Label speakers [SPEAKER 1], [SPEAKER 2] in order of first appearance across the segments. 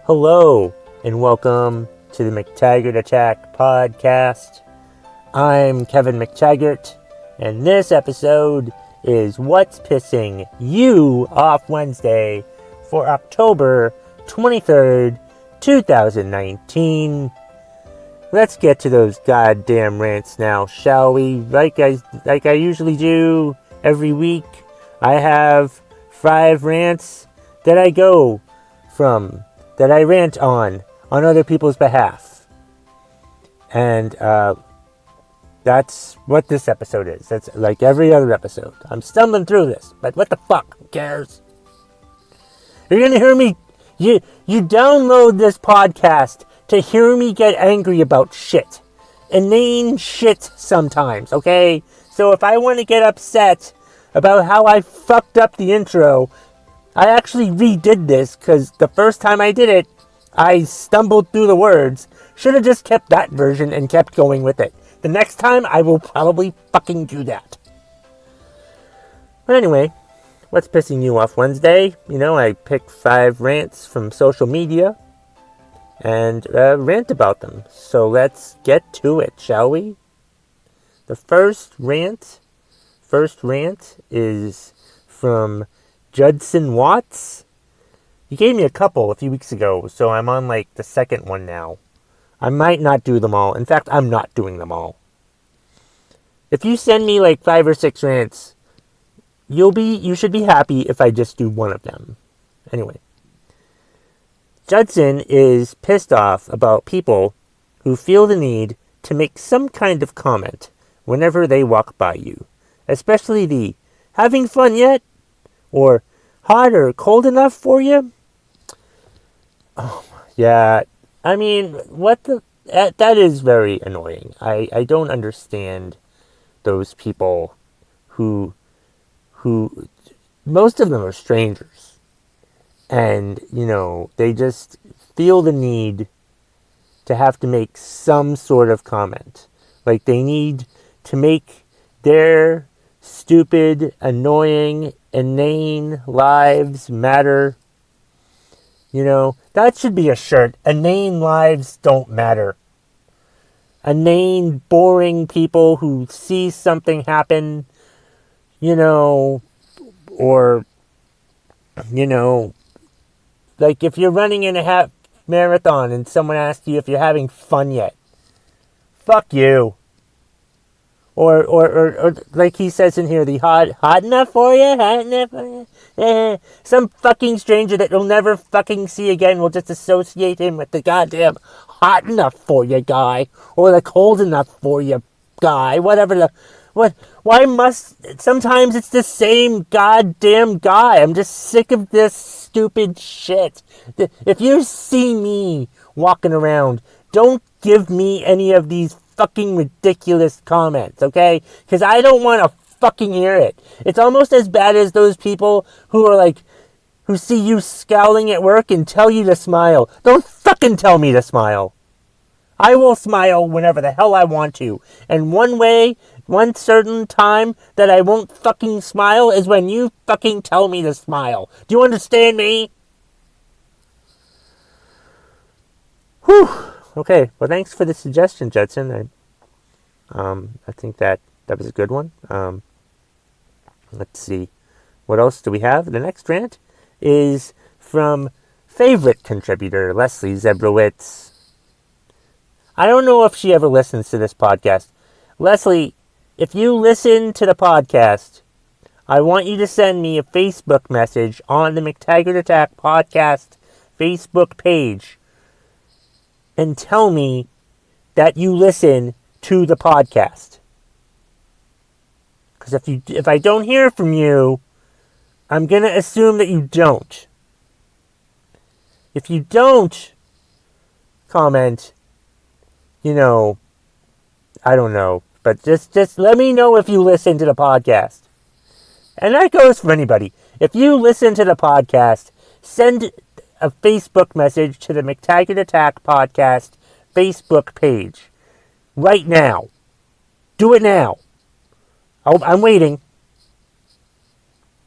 [SPEAKER 1] Hello, and welcome to the McTaggart Attack podcast. I'm Kevin McTaggart, and this episode is What's Pissing You Off Wednesday for October 23rd, 2019. Let's get to those goddamn rants now, shall we? Like I usually do every week, I have 5 rants that I go from, that I rant on other people's behalf. And that's what this episode is. That's like every other episode. I'm stumbling through this, but what the fuck? Who cares? You're gonna hear me. You download this podcast to hear me get angry about shit. Inane shit sometimes, okay? So if I want to get upset about how I fucked up the intro, I actually redid this because the first time I did it, I stumbled through the words. Should have just kept that version and kept going with it. The next time, I will probably fucking do that. But anyway, what's pissing you off Wednesday? I pick 5 rants from social media and rant about them. So let's get to it, shall we? The first rant is from Judson Watts. You gave me a couple a few weeks ago, so I'm on like the second one now. I might not do them all. In fact, I'm not doing them all. If you send me like 5 or 6 rants, you should be happy if I just do one of them. Anyway, Judson is pissed off about people who feel the need to make some kind of comment whenever they walk by you, especially the "having fun yet?" or "hot or cold enough for you?" Oh, yeah. I mean, that is very annoying. I don't understand those people who most of them are strangers. And, they just feel the need to have to make some sort of comment. Like they need to make their stupid, annoying, inane lives matter. That should be a shirt. Inane lives don't matter. Inane, boring people who see something happen, or, like if you're running in a half marathon and someone asks you if you're having fun yet. Fuck you. Or like he says in here, the hot enough for you? Hot enough for you? Some fucking stranger that you'll never fucking see again will just associate him with the goddamn hot enough for you guy. Or the cold enough for you guy. Sometimes it's the same goddamn guy. I'm just sick of this stupid shit. If you see me walking around, don't give me any of these fucking ridiculous comments, okay? Because I don't want to fucking hear it. It's almost as bad as those people who see you scowling at work and tell you to smile. Don't fucking tell me to smile. I will smile whenever the hell I want to. And one certain time that I won't fucking smile is when you fucking tell me to smile. Do you understand me? Whew. Okay, well, thanks for the suggestion, Judson. I think that was a good one. Let's see. What else do we have? The next rant is from favorite contributor, Leslie Zebrowitz. I don't know if she ever listens to this podcast. Leslie, if you listen to the podcast, I want you to send me a Facebook message on the McTaggart Attack podcast Facebook page and tell me that you listen to the podcast. Because if I don't hear from you, I'm going to assume that you don't. If you don't comment, I don't know. But just let me know if you listen to the podcast. And that goes for anybody. If you listen to the podcast, send a Facebook message to the McTaggart Attack podcast Facebook page. Right now. Do it now. I'm waiting.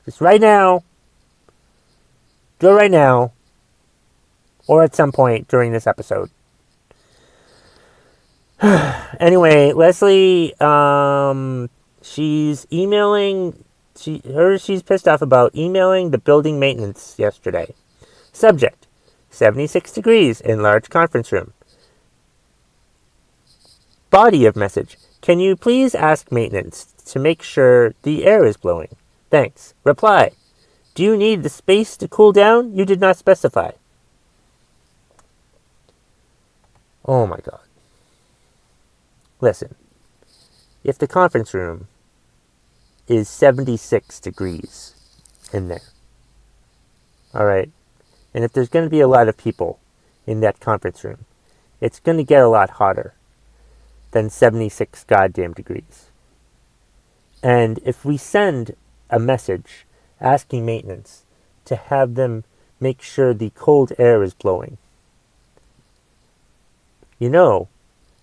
[SPEAKER 1] Just right now. Do it right now. or at some point during this episode. Anyway, Leslie, she's emailing. She's pissed off about emailing the building maintenance yesterday. Subject: 76 degrees in large conference room. Body of message: can you please ask maintenance to make sure the air is blowing? Thanks. Reply: do you need the space to cool down? You did not specify. Oh my god. Listen, if the conference room is 76 degrees in there, alright, and if there's going to be a lot of people in that conference room, it's going to get a lot hotter than 76 goddamn degrees. And if we send a message asking maintenance to have them make sure the cold air is blowing,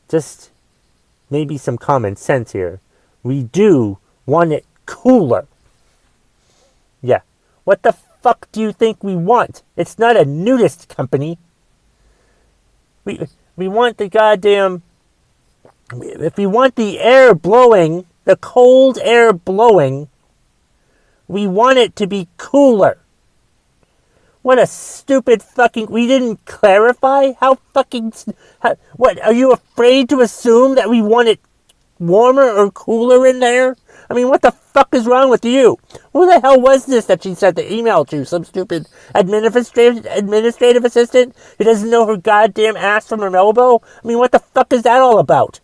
[SPEAKER 1] just maybe some common sense here. We do want it cooler. Yeah. What the fuck do you think we want? It's not a nudist company. We want the goddamn... If we want the air blowing, the cold air blowing, we want it to be cooler. What a stupid fucking... We didn't clarify? What, are you afraid to assume that we want it warmer or cooler in there? I mean, what the fuck is wrong with you? Who the hell was this that she sent the email to? Some stupid administrative assistant who doesn't know her goddamn ass from her elbow? I mean, what the fuck is that all about?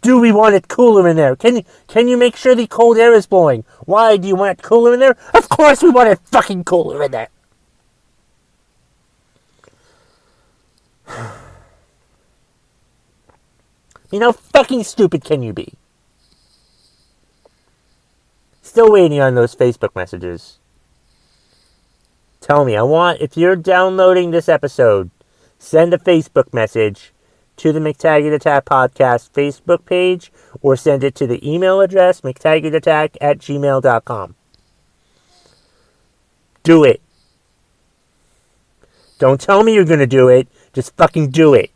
[SPEAKER 1] Do we want it cooler in there? Can you make sure the cold air is blowing? Why do you want it cooler in there? Of course we want it fucking cooler in there. I mean, how fucking stupid can you be? Still waiting on those Facebook messages. Tell me, if you're downloading this episode, send a Facebook message to the McTaggart Attack Podcast Facebook page, or send it to the email address, mctaggartattack@gmail.com. Do it. Don't tell me you're going to do it. Just fucking do it.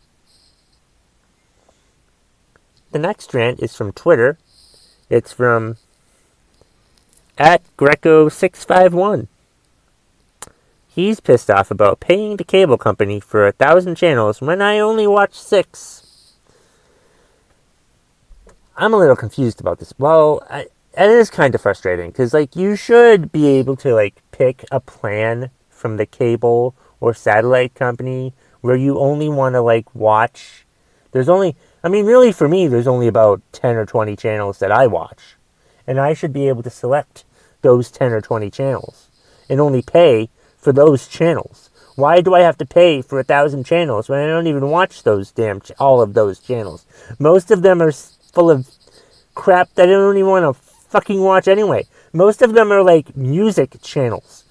[SPEAKER 1] The next rant is from Twitter. It's from @Greco651. He's pissed off about paying the cable company for 1,000 channels when I only watch 6. I'm a little confused about this. Well, it is kind of frustrating because, you should be able to, pick a plan from the cable or satellite company where you only want to, watch. Really for me, there's only about 10 or 20 channels that I watch. And I should be able to select those 10 or 20 channels and only pay for those channels. Why do I have to pay for 1,000 channels when I don't even watch all of those channels? Most of them are full of crap that I don't even want to fucking watch anyway. Most of them are music channels.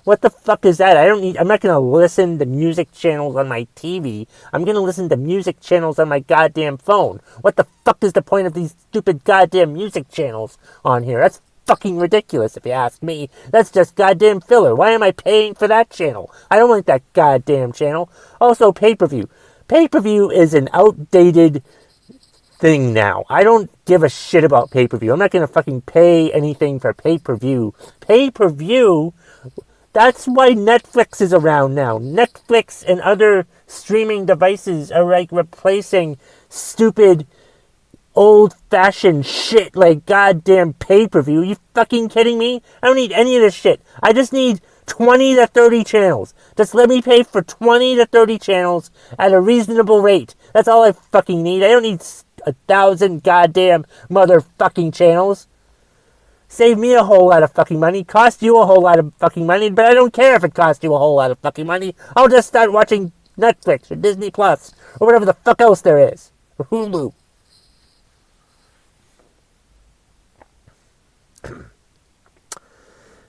[SPEAKER 1] What the fuck is that? I'm not going to listen to music channels on my TV. I'm going to listen to music channels on my goddamn phone. What the fuck is the point of these stupid goddamn music channels on here? That's fucking ridiculous if you ask me. That's just goddamn filler. Why am I paying for that channel? I don't like that goddamn channel. Also, pay-per-view. Pay-per-view is an outdated thing now. I don't give a shit about pay-per-view. I'm not going to fucking pay anything for pay-per-view. Pay-per-view... That's why Netflix is around now. Netflix and other streaming devices are replacing stupid, old-fashioned shit like goddamn pay-per-view. You fucking kidding me? I don't need any of this shit. I just need 20 to 30 channels. Just let me pay for 20 to 30 channels at a reasonable rate. That's all I fucking need. I don't need 1,000 goddamn motherfucking channels. Save me a whole lot of fucking money. Cost you a whole lot of fucking money. But I don't care if it costs you a whole lot of fucking money. I'll just start watching Netflix or Disney Plus or whatever the fuck else there is. Or Hulu.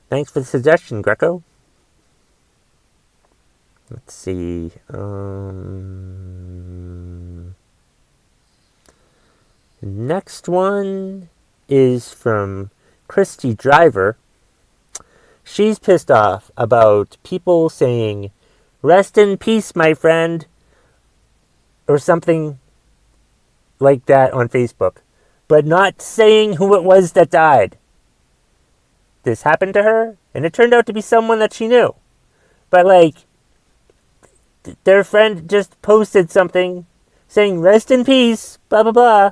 [SPEAKER 1] Thanks for the suggestion, Greco. Let's see. Next one is from Christy Driver. She's pissed off about people saying rest in peace, my friend, or something like that on Facebook, but not saying who it was that died. This happened to her, and it turned out to be someone that she knew. But, like, their friend just posted something saying, rest in peace, blah, blah, blah.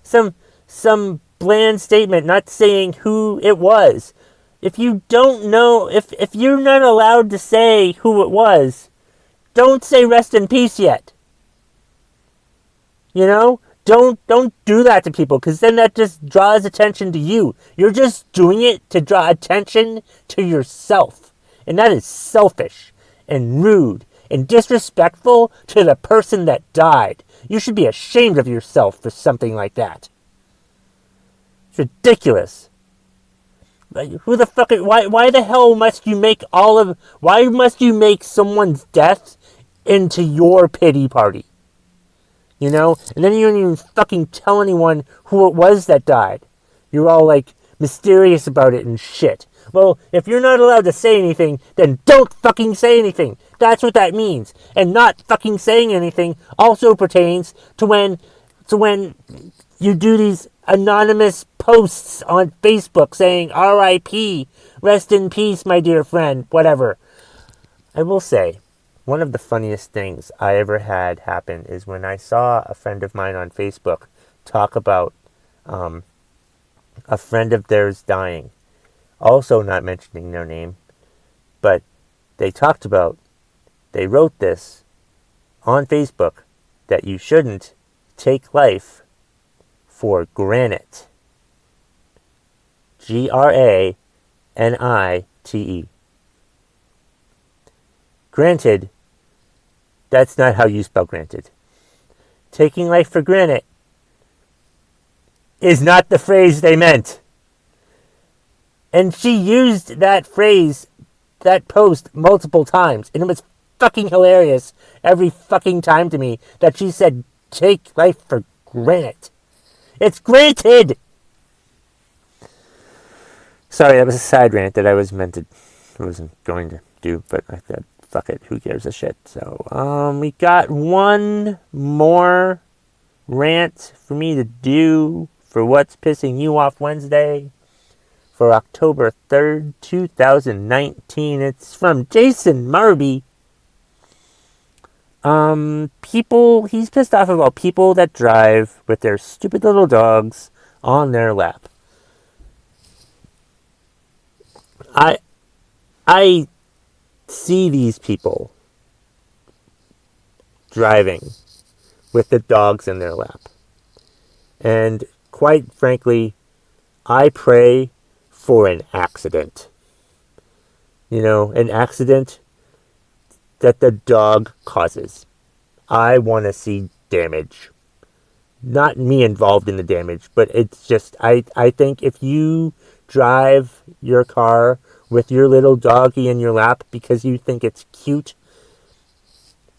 [SPEAKER 1] Some bland statement, not saying who it was. If you don't know, if you're not allowed to say who it was, don't say rest in peace yet. You know? Don't do that to people, because then that just draws attention to you. You're just doing it to draw attention to yourself. And that is selfish and rude and disrespectful to the person that died. You should be ashamed of yourself for something like that. It's ridiculous. Who the fuck? Why the hell must you make why must you make someone's death into your pity party? You know? And then you don't even fucking tell anyone who it was that died. You're all like mysterious about it and shit. Well, if you're not allowed to say anything, then don't fucking say anything. That's what that means. And not fucking saying anything also pertains to when you do these anonymous posts on Facebook saying R.I.P., rest in peace, my dear friend, whatever. I will say, one of the funniest things I ever had happen is when I saw a friend of mine on Facebook talk about a friend of theirs dying. Also not mentioning their name, but they wrote this on Facebook, that you shouldn't take life for granted. Granite. Granted, that's not how you spell granted. Taking life for granted is not the phrase they meant. And she used that phrase, that post, multiple times. And it was fucking hilarious every fucking time to me that she said, take life for granted. It's granted! Sorry, that was a side rant that I wasn't going to do, but I thought, fuck it, who gives a shit? So, we got one more rant for me to do for What's Pissing You Off Wednesday for October 3rd, 2019. It's from Jason Marby. He's pissed off about people that drive with their stupid little dogs on their lap. I see these people driving with the dogs in their lap. And quite frankly, I pray for an accident. You know, an accident that the dog causes. I want to see damage. Not me involved in the damage, but it's just, I think if you drive your car with your little doggy in your lap because you think it's cute,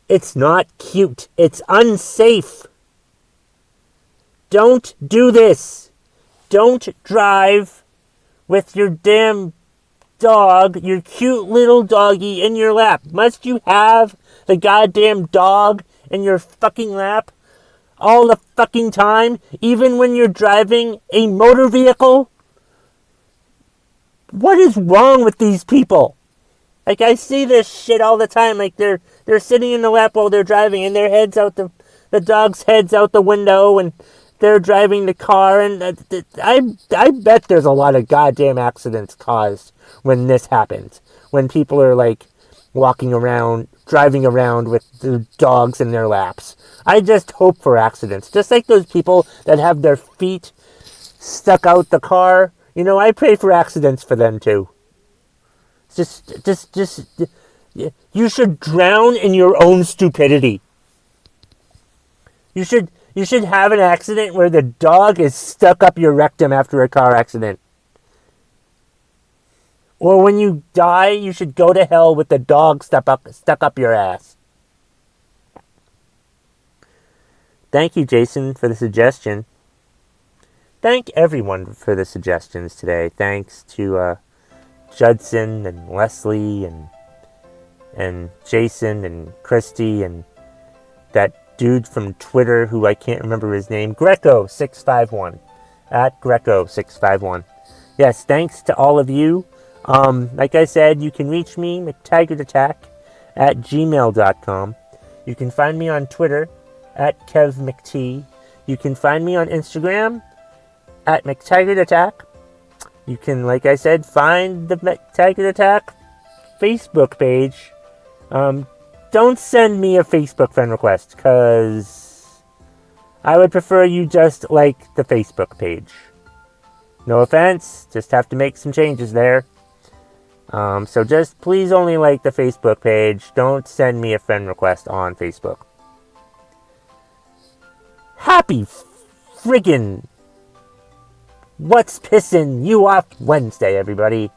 [SPEAKER 1] it's not cute. It's unsafe. Don't do this. Don't drive with your damn dog, your cute little doggy in your lap. Must you have the goddamn dog in your fucking lap all the fucking time, even when you're driving a motor vehicle? What is wrong with these people? Like, I see this shit all the time. Like, they're sitting in the lap while they're driving, and their head's out the dog's head's out the window, and they're driving the car, and I bet there's a lot of goddamn accidents caused when this happens. When people are, like, driving around with the dogs in their laps. I just hope for accidents. Just like those people that have their feet stuck out the car. You know, I pray for accidents for them too. Just, you should drown in your own stupidity. You should have an accident where the dog is stuck up your rectum after a car accident. Or when you die, you should go to hell with the dog stuck up your ass. Thank you, Jason, for the suggestion. Thank everyone for the suggestions today. Thanks to Judson and Leslie and and Jason and Christy and that dude from Twitter who I can't remember his name, Greco651, at Greco651. Yes, thanks to all of you. Like I said, you can reach me, McTaggartAttack, at gmail.com. You can find me on Twitter, at KevMcT. You can find me on Instagram, at McTaggartAttack. You can, like I said, find the McTaggartAttack Facebook page. Don't send me a Facebook friend request, because I would prefer you just like the Facebook page. No offense, just have to make some changes there. So just please only like the Facebook page. Don't send me a friend request on Facebook. Happy friggin' What's Pissing You Off Wednesday, everybody.